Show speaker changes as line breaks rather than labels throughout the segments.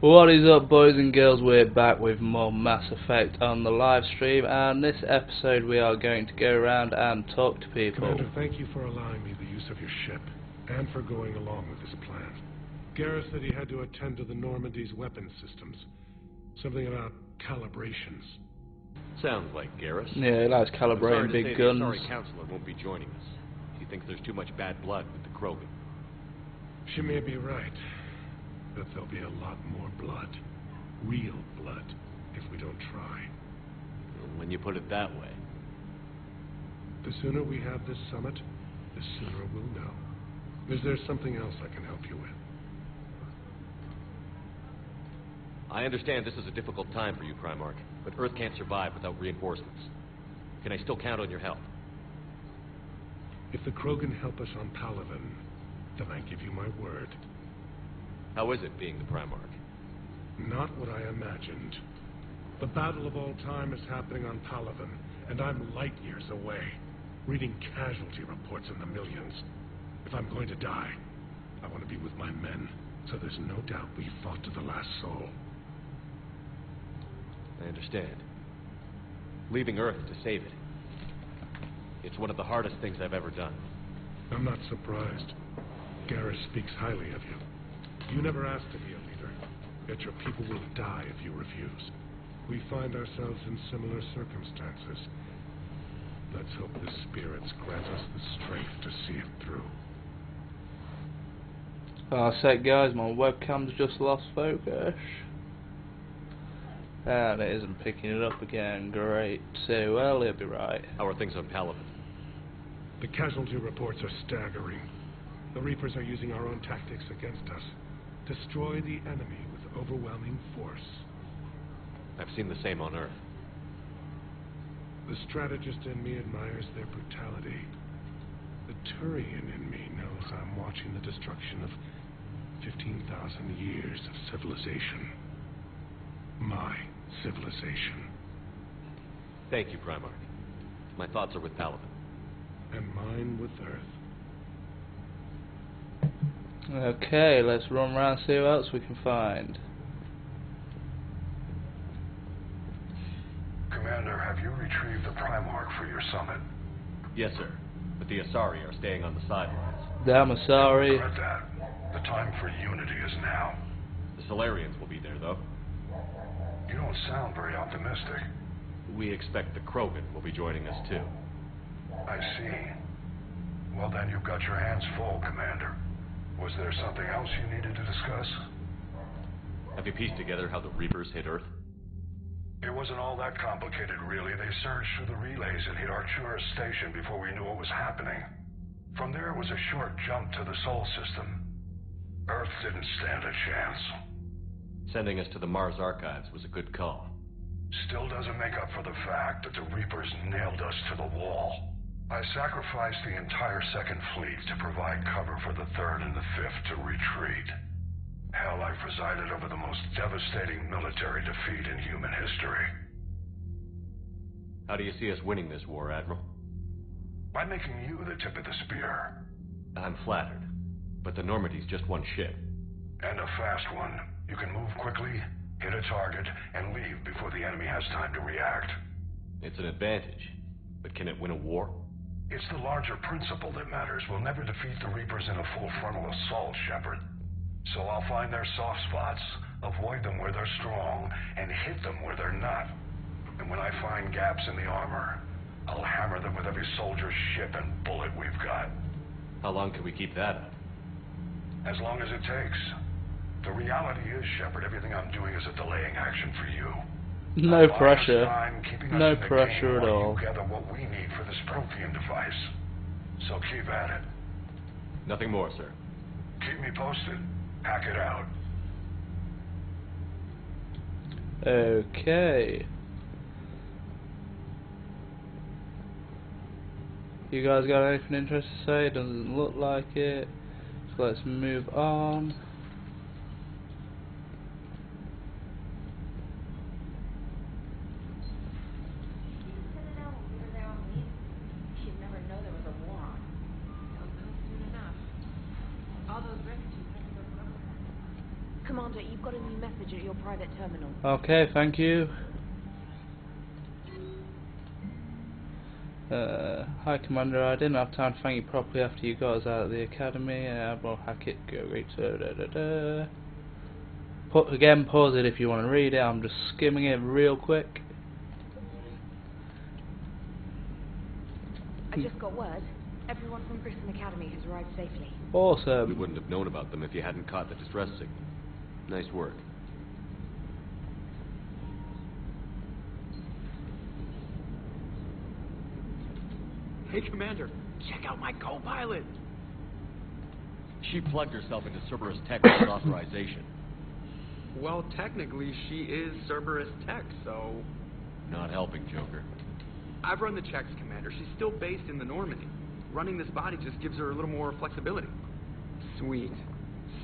What is up, boys and girls? We're back with more Mass Effect on the live stream, and this episode we are going to go around and talk to people.
Commander, thank you for allowing me the use of your ship, and for going along with this plan. Garrus said he had to attend to the Normandy's weapon systems. Something about calibrations.
Sounds like Garrus.
Yeah, he likes calibrating big guns.
The Asari Counselor won't be joining us. He thinks there's too much bad blood with the Krogan.
She may be right, but there'll be a lot more blood. Real blood, if we don't try.
Well, when you put it that way.
The sooner we have this summit, the sooner we'll know. Is there something else I can help you with?
I understand this is a difficult time for you, Primarch, but Earth can't survive without reinforcements. Can I still count on your help?
If the Krogan help us on Palaven, then I give you my word.
How is it being the Primarch?
Not what I imagined. The battle of all time is happening on Palaven, and I'm light years away, reading casualty reports in the millions. If I'm going to die, I want to be with my men, so there's no doubt we fought to the last soul.
I understand. Leaving Earth to save it. It's one of the hardest things I've ever done.
I'm not surprised. Garrus speaks highly of you. You never asked to be a leader, yet your people will die if you refuse. We find ourselves in similar circumstances. Let's hope the spirits grant us the strength to see it through.
Sec guys, my webcam's just lost focus. And it isn't picking it up again. Great. So, well, it'll be right.
How are things on Palaven?
The casualty reports are staggering. The Reapers are using our own tactics against us. Destroy the enemy with overwhelming force.
I've seen the same on Earth.
The strategist in me admires their brutality. The Turian in me knows I'm watching the destruction of 15,000 years of civilization. My civilization.
Thank you, Primarch. My thoughts are with Palaven.
And mine with Earth.
Okay, let's run around and see what else we can find.
Commander, have you retrieved the Primarch for your summit?
Yes, sir. But the Asari are staying on the sidelines.
Damn Asari.
Regret that. The time for unity is now.
The Solarians will be there, though.
You don't sound very optimistic.
We expect the Krogan will be joining us, too.
I see. Well, then you've got your hands full, Commander. Was there something else you needed to discuss?
Have you pieced together how the Reapers hit Earth?
It wasn't all that complicated, really. They surged through the relays and hit Arcturus Station before we knew what was happening. From there, it was a short jump to the Sol system. Earth didn't stand a chance.
Sending us to the Mars Archives was a good call.
Still doesn't make up for the fact that the Reapers nailed us to the wall. I sacrificed the entire Second Fleet to provide cover for the Third and the Fifth to retreat. Hell, I presided over the most devastating military defeat in human history.
How do you see us winning this war, Admiral?
By making you the tip of the spear.
I'm flattered, but the Normandy's just one ship.
And a fast one. You can move quickly, hit a target, and leave before the enemy has time to react.
It's an advantage, but can it win a war?
It's the larger principle that matters. We'll never defeat the Reapers in a full frontal assault, Shepard. So I'll find their soft spots, avoid them where they're strong, and hit them where they're not. And when I find gaps in the armor, I'll hammer them with every soldier, ship, and bullet we've got.
How long can we keep that up?
As long as it takes. The reality is, Shepard, everything I'm doing is a delaying action for you.
No pressure. No pressure at all.
Gather what we need for this Prothean device. So keep at it.
Nothing more, sir.
Keep me posted. Hack it out.
Okay. You guys got anything interesting to say? Doesn't look like it. So let's move on.
Come Commander, you've got a new message at your private terminal.
Okay, thank you. Hi Commander, I didn't have time to thank you properly after you got us out of the academy. Admiral Hackett, go great. Pause it if you want to read it. I'm just skimming it real quick.
I just got word. Everyone from Grissom Academy has arrived safely.
Awesome.
We wouldn't have known about them if you hadn't caught the distress signal. Nice work.
Hey, Commander, check out my co-pilot.
She plugged herself into Cerberus Tech without authorization.
Well, technically, she is Cerberus Tech, so...
Not helping, Joker.
I've run the checks, Commander. She's still based in the Normandy. Running this body just gives her a little more flexibility. Sweet.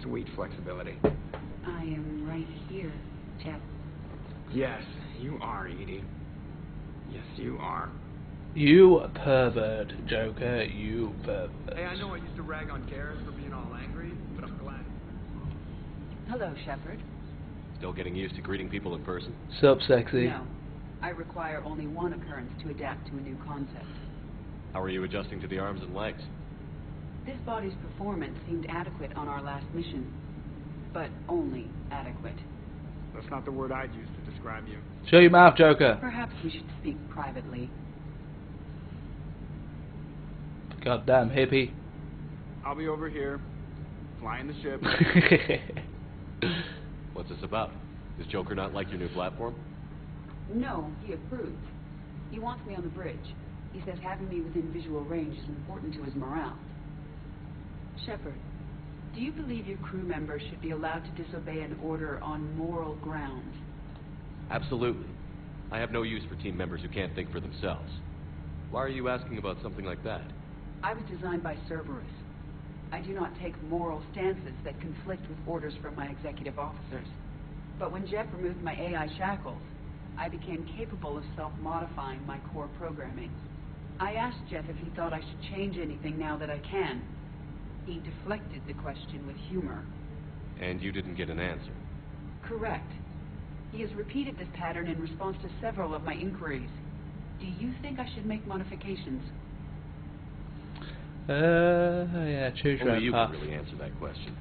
Sweet flexibility.
I am right here, Jeff.
Yes, you are, Edie. Yes, you are.
You pervert, Joker, you pervert.
Hey, I know I used to rag on Garrus for being all angry, but I'm glad.
Hello, Shepard.
Still getting used to greeting people in person?
Sup, sexy?
No. I require only one occurrence to adapt to a new concept.
How are you adjusting to the arms and legs?
This body's performance seemed adequate on our last mission. But only adequate.
That's not the word I'd use to describe you.
Shut your mouth, Joker.
Perhaps we should speak privately.
Goddamn hippie.
I'll be over here, flying the ship.
What's this about? Does Joker not like your new platform?
No, he approves. He wants me on the bridge. He says having me within visual range is important to his morale. Shepard, do you believe your crew members should be allowed to disobey an order on moral grounds?
Absolutely. I have no use for team members who can't think for themselves. Why are you asking about something like that?
I was designed by Cerberus. I do not take moral stances that conflict with orders from my executive officers. But when Jeff removed my AI shackles, I became capable of self-modifying my core programming. I asked Jeff if he thought I should change anything now that I can. He deflected the question with humor.
And you didn't get an answer?
Correct. He has repeated this pattern in response to several of my inquiries. Do you think I should make modifications?
Yeah, choose your
Only
own
you
path.
can really answer that question.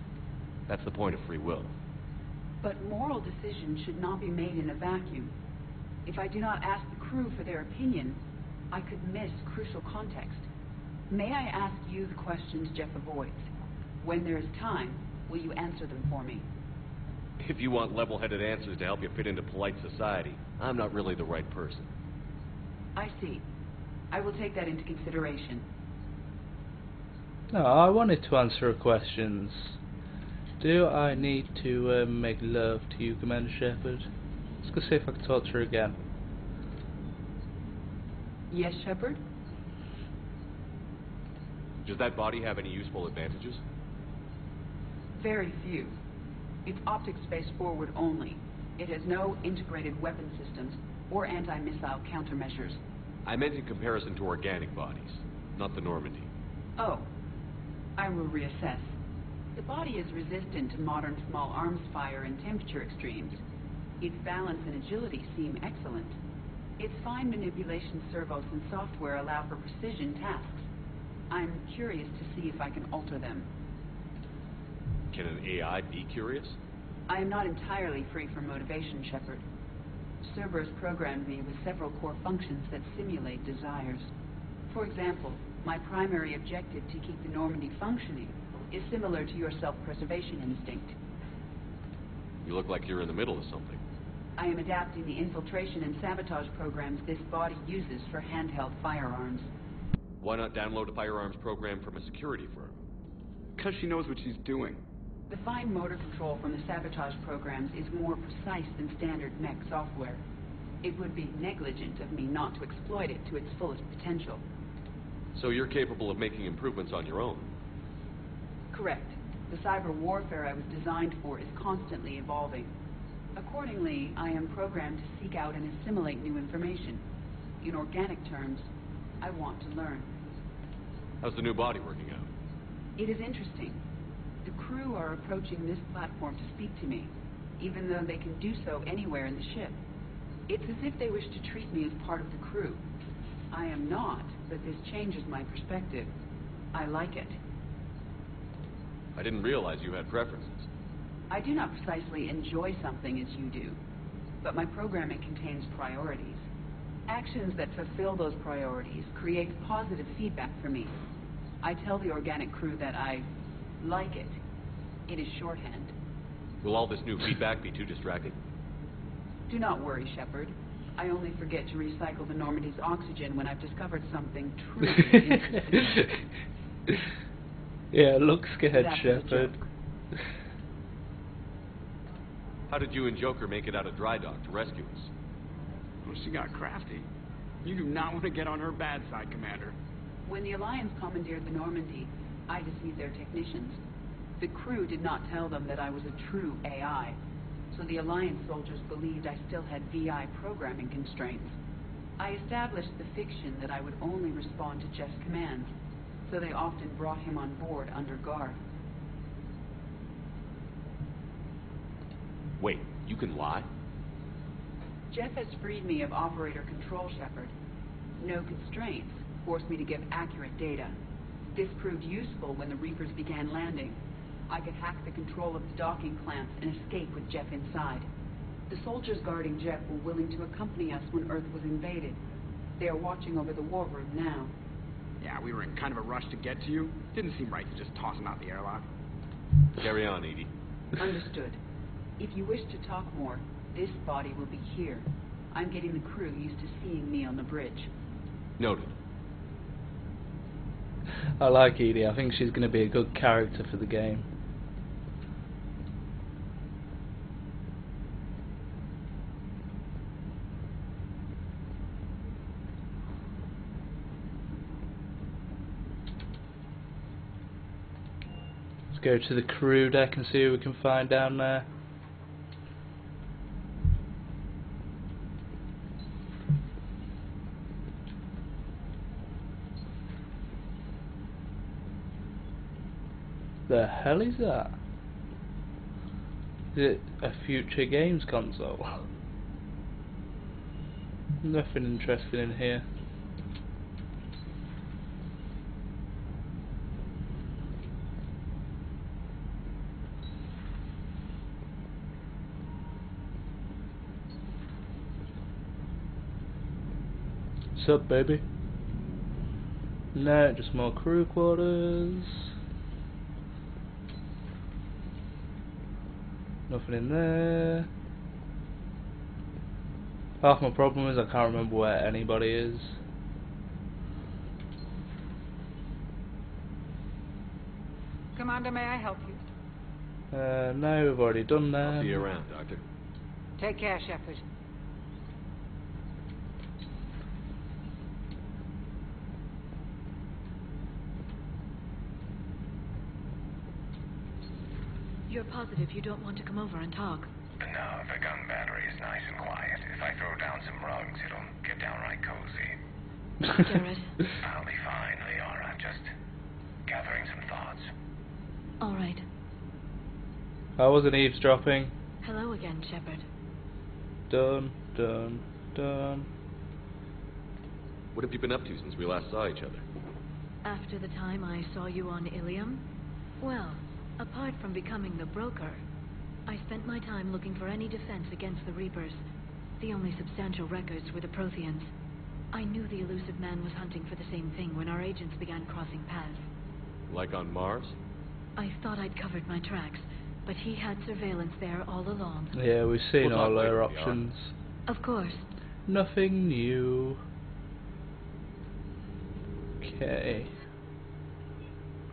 That's the point of free will.
But moral decisions should not be made in a vacuum. If I do not ask the crew for their opinion, I could miss crucial context. May I ask you the questions Jeff avoids? When there is time, will you answer them for me?
If you want level-headed answers to help you fit into polite society, I'm not really the right person.
I see. I will take that into consideration.
No, I wanted to answer her questions. Do I need to make love to you, Commander Shepard? Let's go see if I can talk to her again.
Yes, Shepard?
Does that body have any useful advantages?
Very few. It's optics-based forward only. It has no integrated weapon systems or anti-missile countermeasures.
I meant in comparison to organic bodies, not the Normandy.
Oh. I will reassess. The body is resistant to modern small arms fire and temperature extremes. Its balance and agility seem excellent. Its fine manipulation servos and software allow for precision tasks. I'm curious to see if I can alter them.
Can an AI be curious?
I am not entirely free from motivation, Shepard. Cerberus programmed me with several core functions that simulate desires. For example, my primary objective to keep the Normandy functioning is similar to your self-preservation instinct.
You look like you're in the middle of something.
I am adapting the infiltration and sabotage programs this body uses for handheld firearms.
Why not download a firearms program from a security firm?
Because she knows what she's doing.
The fine motor control from the sabotage programs is more precise than standard mech software. It would be negligent of me not to exploit it to its fullest potential.
So you're capable of making improvements on your own?
Correct. The cyber warfare I was designed for is constantly evolving. Accordingly, I am programmed to seek out and assimilate new information. In organic terms, I want to learn.
How's the new body working out?
It is interesting. The crew are approaching this platform to speak to me. even though they can do so anywhere in the ship. It's as if they wish to treat me as part of the crew. I am not, but this changes my perspective. I like it.
I didn't realize you had preferences.
I do not precisely enjoy something as you do, but my programming contains priorities. Actions that fulfill those priorities create positive feedback for me. I tell the organic crew that I like it. It is shorthand.
Will all this new feedback be too distracting?
Do not worry, Shepard. I only forget to recycle the Normandy's oxygen when I've discovered something truly interesting.
Yeah, look scared,
That was a
Shepard.
joke.
How did you and Joker make it out of dry dock to rescue us?
Well, she got crafty. You do not want to get on her bad side, Commander.
When the Alliance commandeered the Normandy, I deceived their technicians. The crew did not tell them that I was a true AI, so the Alliance soldiers believed I still had VI programming constraints. I established the fiction that I would only respond to Jeff's commands, so they often brought him on board under guard.
Wait, you can lie?
Jeff has freed me of operator control, Shepard. No constraints forced me to give accurate data. This proved useful when the Reapers began landing. I could hack the control of the docking clamps and escape with Jeff inside. The soldiers guarding Jeff were willing to accompany us when Earth was invaded. They are watching over the war room now.
Yeah, we were in kind of a rush to get to you. Didn't seem right to just toss him out the airlock.
Carry on, Edie.
Understood. If you wish to talk more, this body will be here. I'm getting the crew used to seeing me on the bridge.
Noted.
I like Edie. I think she's going to be a good character for the game. Let's go to the crew deck and see who we can find down there. The hell is that? Is it a future games console? Nothing interesting in here. What's up, baby? No, just more crew quarters. Nothing in there. Half my problem is I can't remember where anybody is.
Commander, may I help you?
No, we've already done that.
I'll see you around, Doctor.
Take care, Shepard.
You're positive you don't want to come over and talk?
No, the gun battery is nice and quiet. If I throw down some rugs, it'll get downright cozy.
Garrett.
I'll be fine, Leora. Just gathering some thoughts.
All right.
I wasn't eavesdropping.
Hello again, Shepard.
Done, done, done.
What have you been up to since we last saw each other?
After the time I saw you on Ilium, well, apart from becoming the broker, I spent my time looking for any defense against the Reapers. The only substantial records were the Protheans. I knew the elusive man was hunting for the same thing when our agents began crossing paths.
Like on Mars?
I thought I'd covered my tracks, but he had surveillance there all along.
Yeah, we've seen
We'll talk
all
later,
our
we are.
options.
Of course.
Nothing new. Okay.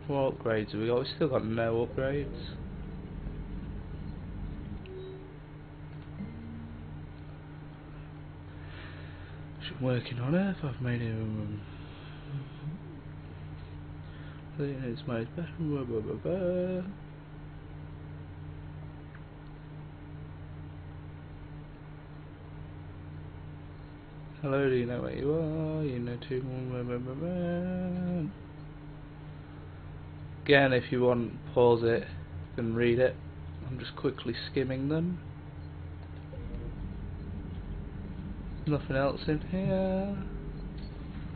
What upgrades have we got? We've still got no upgrades. I'm working on it. I've made him. It's my better. Hello, do you know where you are? You know too. Again, if you want, pause it and read it. I'm just quickly skimming them. Nothing else in here.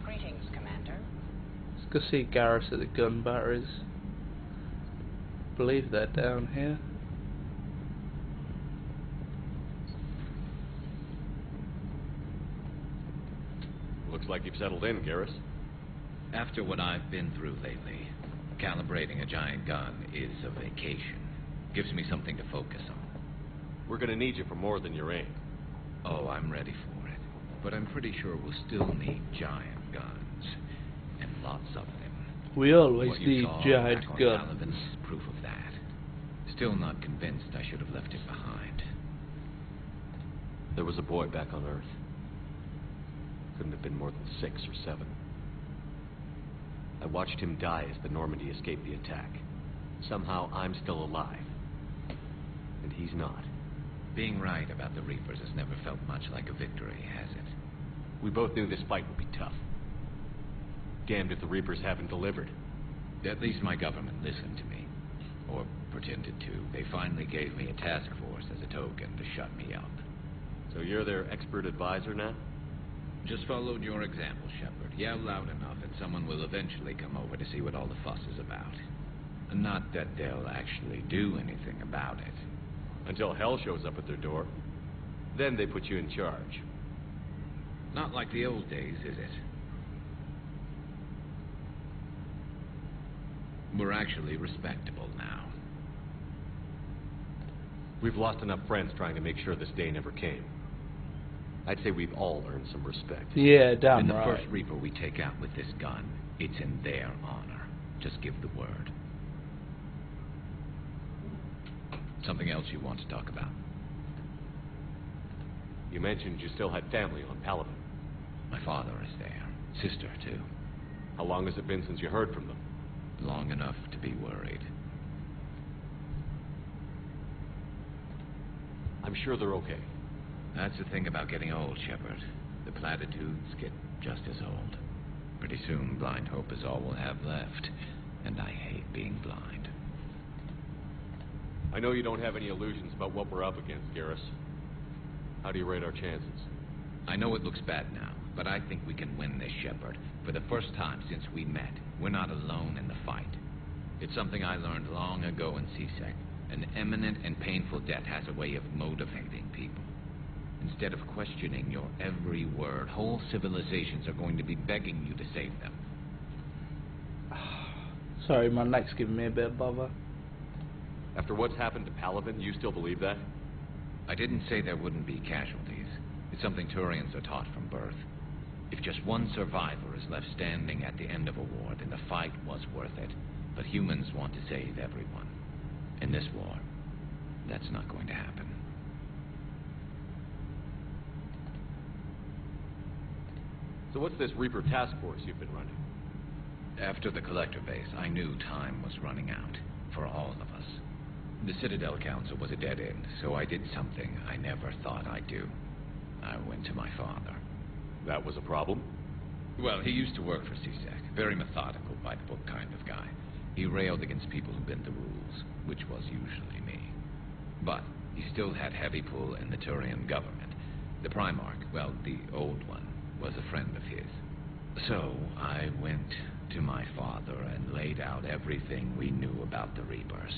Greetings, Commander.
Let's go see Garrus at the gun batteries. Believe they're down here.
Looks like you've settled in, Garrus.
After what I've been through lately, calibrating a giant gun is a vacation. Gives me something to focus on.
We're gonna need you for more than your aim.
Oh, I'm ready for it. But I'm pretty sure we'll still need giant guns. And lots of them.
We always
What you
need
saw
giant
back on
guns.
Paladin's proof of that. Still not convinced I should have left it behind.
There was a boy back on Earth. Couldn't have been more than 6 or 7. I watched him die as the Normandy escaped the attack. Somehow I'm still alive. And he's not.
Being right about the Reapers has never felt much like a victory, has it?
We both knew this fight would be tough. Damned if the Reapers haven't delivered.
At least my government listened to me. Or pretended to. They finally gave me a task force as a token to shut me up.
So you're their expert advisor now?
Just followed your example, Shepard. Yell loud enough and someone will eventually come over to see what all the fuss is about. Not that they'll actually do anything about it.
Until hell shows up at their door. Then they put you in charge.
Not like the old days, is it? We're actually respectable now.
We've lost enough friends trying to make sure this day never came. I'd say we've all earned some respect.
Yeah, damn
And the
right.
first Reaper we take out with this gun, it's in their honor. Just give the word. Something else you want to talk about?
You mentioned you still had family on Paladin.
My father is there. Sister, too.
How long has it been since you heard from them?
Long enough to be worried.
I'm sure they're okay.
That's the thing about getting old, Shepard. The platitudes get just as old. Pretty soon, blind hope is all we'll have left. And I hate being blind.
I know you don't have any illusions about what we're up against, Garrus. How do you rate our chances?
I know it looks bad now, but I think we can win this, Shepard. For the first time since we met, we're not alone in the fight. It's something I learned long ago in CSEC. An imminent and painful death has a way of motivating people. Instead of questioning your every word, whole civilizations are going to be begging you to save them.
Sorry, my neck's giving me a bit of bother.
After what's happened to Paladin, you still believe that?
I didn't say there wouldn't be casualties. It's something Turians are taught from birth. If just one survivor is left standing at the end of a war, then the fight was worth it. But humans want to save everyone. In this war, that's not going to happen.
So what's this Reaper task force you've been running?
After the Collector base, I knew time was running out for all of us. The Citadel Council was a dead end, so I did something I never thought I'd do. I went to my father.
That was a problem?
Well, he used to work for CSEC. Very methodical, by-the-book kind of guy. He railed against people who bent the rules, which was usually me. But he still had heavy pull in the Turian government. The Primarch, well, the old one, was a friend of his. So I went to my father and laid out everything we knew about the Reapers.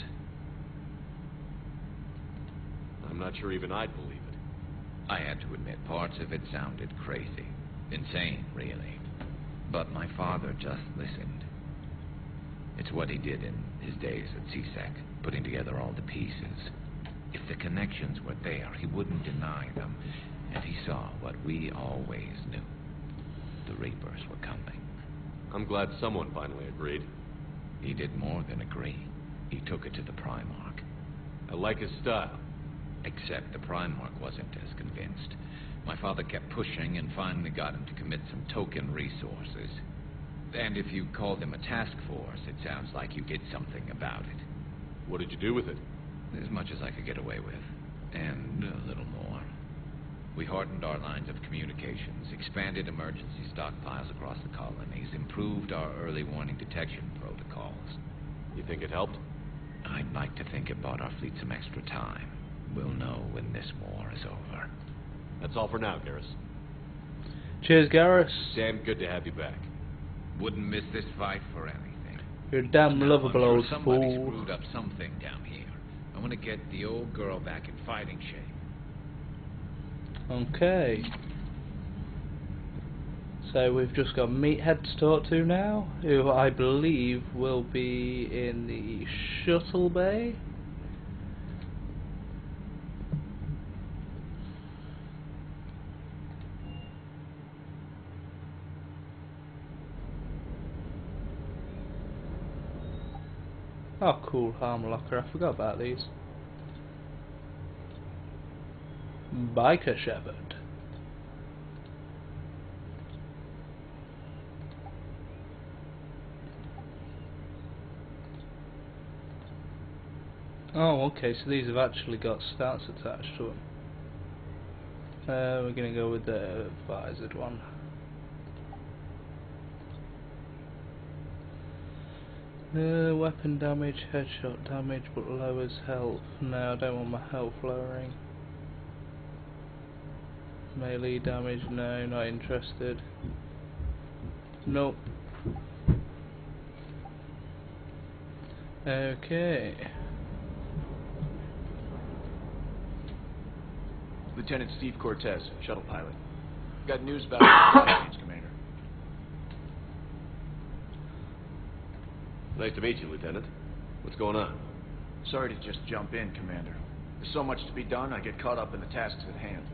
I'm not sure even I'd believe it.
I had to admit, parts of it sounded crazy. Insane, really. But my father just listened. It's what he did in his days at CSEC, putting together all the pieces. If the connections were there, he wouldn't deny them. And he saw what we always knew. The Reapers were coming.
I'm glad someone finally agreed.
He did more than agree. He took it to the Primarch.
I like his style.
Except the Primarch wasn't as convinced. My father kept pushing and finally got him to commit some token resources. And if you call them a task force, it sounds like you did something about it.
What did you do with it?
As much as I could get away with. And a little more. We hardened our lines of communications, expanded emergency stockpiles across the colonies, improved our early warning detection protocols.
You think it helped?
I'd like to think it bought our fleet some extra time. We'll know when this war is over.
That's all for now, Garrus.
Cheers, Garrus.
Damn good to have you back.
Wouldn't miss this fight for anything.
You're a damn
Now,
lovable
I'm sure
old
somebody
fool.
screwed up something down here. I want to get the old girl back in fighting shape.
Okay. So we've just got Meathead to talk to now, who I believe will be in the shuttle bay. Oh cool, harm locker, I forgot about these. Biker Shepherd. Oh, okay, so these have actually got stats attached to them. We're gonna go with the visored one. Weapon damage, headshot damage, but lowers health. No, I don't want my health lowering. Melee damage, no, not interested. Nope. Okay.
Lieutenant Steve Cortez, shuttle pilot. Got news about the supply chains, Commander.
Nice to meet you, Lieutenant. What's going on?
Sorry to just jump in, Commander. There's so much to be done, I get caught up in the tasks at hand.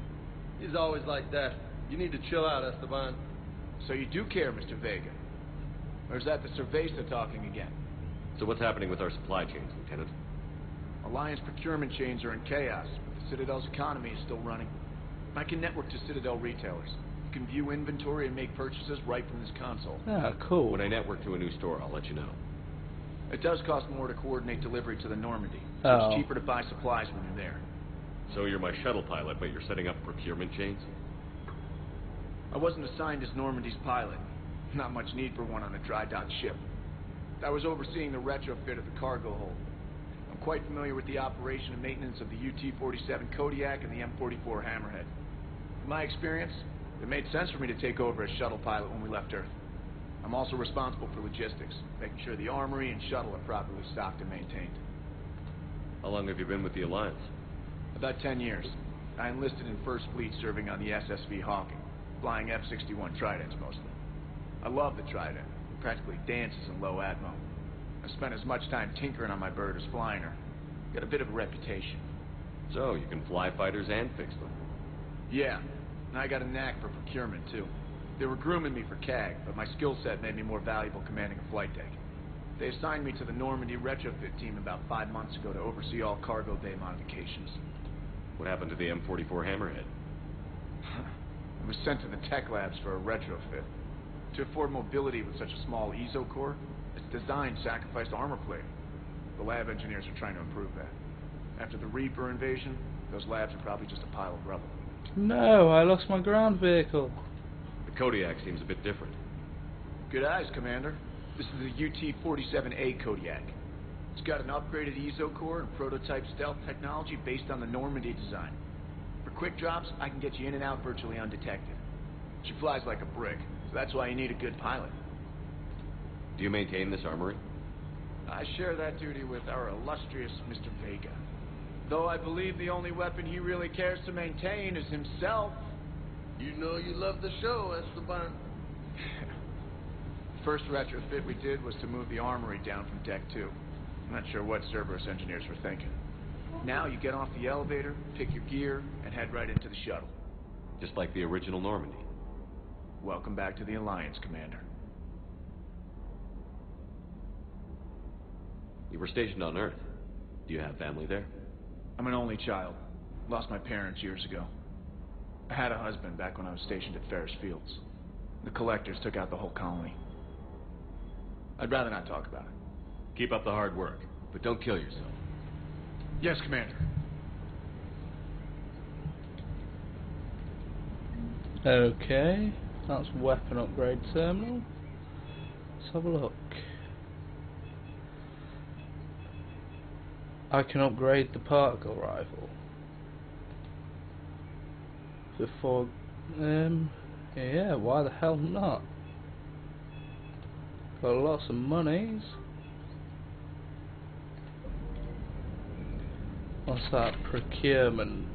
He's always like that. You need to chill out, Esteban.
So you do care, Mr. Vega? Or is that the Cerveza talking again?
So what's happening with our supply chains, Lieutenant?
Alliance procurement chains are in chaos, but the Citadel's economy is still running. I can network to Citadel retailers. You can view inventory and make purchases right from this console.
Ah, cool.
When I network to a new store, I'll let you know.
It does cost more to coordinate delivery to the Normandy. So
Oh.
it's cheaper to buy supplies when you're there.
So you're my shuttle pilot, but you're setting up procurement chains?
I wasn't assigned as Normandy's pilot. Not much need for one on a dry dock ship. I was overseeing the retrofit of the cargo hold. I'm quite familiar with the operation and maintenance of the UT-47 Kodiak and the M44 Hammerhead. In my experience, it made sense for me to take over as shuttle pilot when we left Earth. I'm also responsible for logistics, making sure the armory and shuttle are properly stocked and maintained.
How long have you been with the Alliance?
About 10 years. I enlisted in First Fleet serving on the SSV Hawking, flying F-61 Tridents mostly. I love the Trident. It practically dances in low atmo. I spent as much time tinkering on my bird as flying her. Got a bit of a reputation.
So you can fly fighters and fix them?
Yeah, and I got a knack for procurement too. They were grooming me for CAG, but my skill set made me more valuable commanding a flight deck. They assigned me to the Normandy retrofit team about 5 months ago to oversee all cargo bay modifications.
What happened to the M44 Hammerhead?
It was sent to the tech labs for a retrofit. To afford mobility with such a small ESO core, its design sacrificed armor plating. The lab engineers are trying to improve that. After the Reaper invasion, those labs are probably just a pile of rubble.
No, I lost my ground vehicle.
The Kodiak seems a bit different.
Good eyes, Commander. This is the UT-47A Kodiak. It's got an upgraded ESO core and prototype stealth technology based on the Normandy design. For quick drops, I can get you in and out virtually undetected. She flies like a brick, so that's why you need a good pilot.
Do you maintain this armory?
I share that duty with our illustrious Mr. Vega. Though I believe the only weapon he really cares to maintain is himself.
You know you love the show, Esteban.
First retrofit we did was to move the armory down from Deck 2. I'm not sure what Cerberus engineers were thinking. Now you get off the elevator, pick your gear, and head right into the shuttle.
Just like the original Normandy.
Welcome back to the Alliance, Commander.
You were stationed on Earth. Do you have family there?
I'm an only child. Lost my parents years ago. I had a husband back when I was stationed at Ferris Fields. The collectors took out the whole colony. I'd rather not talk about it.
Keep up the hard work, but don't kill yourself.
Yes, Commander.
Okay, that's weapon upgrade terminal. Let's have a look. I can upgrade the particle rifle. Before, Yeah, why the hell not? Got lots of monies. What's that? Procurement.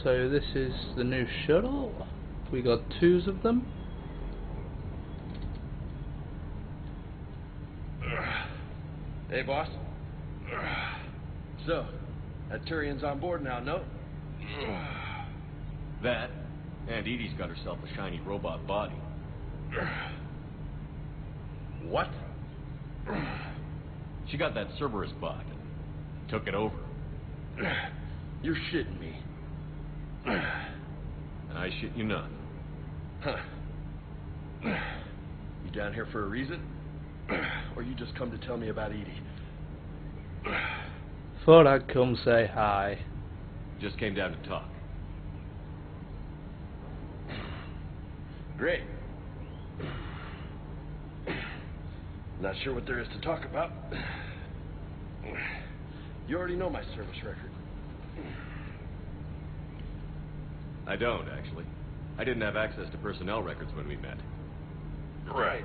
So this is the new shuttle. We got 2 of them.
Hey, boss. So, that Turian's on board now, no?
That, and Edie's got herself a shiny robot body.
What?
She got that Cerberus bot and took it over.
You're shitting me.
And I shit you not.
Huh. You down here for a reason? Or you just come to tell me about Edie?
Thought I'd come say hi.
Just came down to talk.
Great. Not sure what there is to talk about. You already know my service record.
I don't, actually. I didn't have access to personnel records when we met.
Right.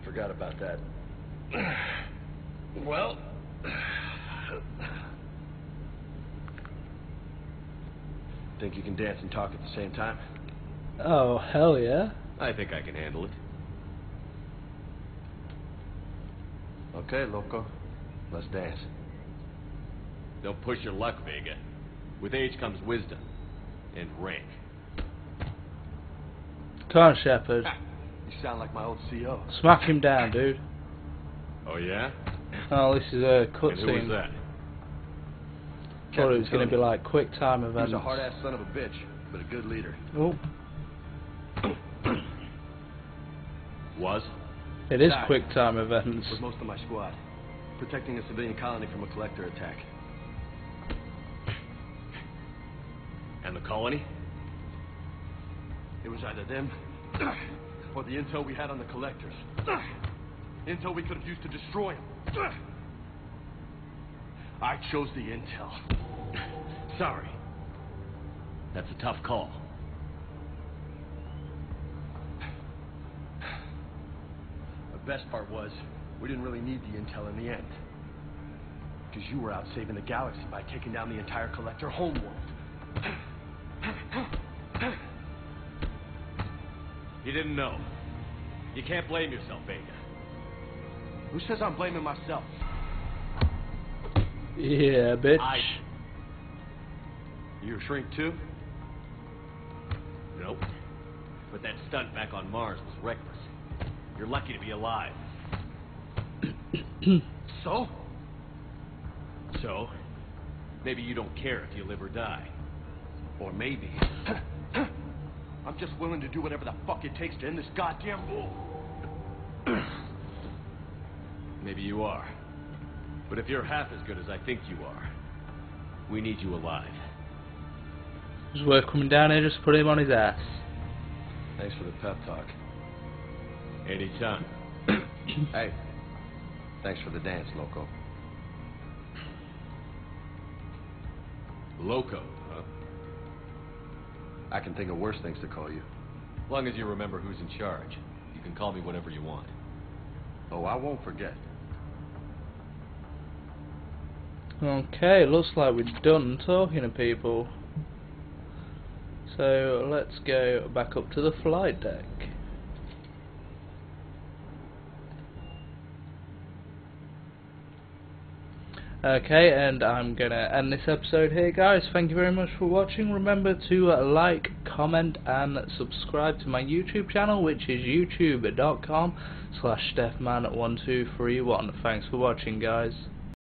Forgot about that. Well... Think you can dance and talk at the same time?
Oh, hell yeah.
I think I can handle it.
Okay, loco. Let's dance.
Don't push your luck, Vega. With age comes wisdom. And rank.
Come on, Shepard.
You sound like my old CO.
Smack him down, dude.
Oh, yeah?
Oh, this is a
And who was
cutscene.
that?
Thought it was going to be like quick time
He
events.
was a hard-ass son of a bitch, but a good leader.
Oh,
Was?
it is
Died.
quick time events.
With most of my squad, protecting a civilian colony from a collector attack.
And the colony?
It was either them or the intel we had on the collectors. Intel we could have used to destroy them. I chose the intel. Sorry.
That's a tough call.
The best part was, we didn't really need the intel in the end. Because you were out saving the galaxy by taking down the entire collector homeworld.
You didn't know. You can't blame yourself, Vega.
Who says I'm blaming myself?
Yeah, bitch.
You a shrink too?
Nope. But that stunt back on Mars was reckless. You're lucky to be alive.
So?
So, maybe you don't care if you live or die. Or maybe...
I'm just willing to do whatever the fuck it takes to end this goddamn war.
Maybe you are. But if you're half as good as I think you are, we need you alive.
It's worth coming down here, just put him on his ass.
Thanks for the pep talk.
Anytime.
Hey, thanks for the dance, loco.
Loco, huh?
I can think of worse things to call you.
As long as you remember who's in charge, you can call me whatever you want.
Oh, I won't forget.
Okay, looks like we're done talking to people. So let's go back up to the flight deck. Okay, and I'm gonna end this episode here, guys. Thank you very much for watching. Remember to like, comment and subscribe to my YouTube channel, which is youtube.com/StephMan1231. Thanks for watching, guys.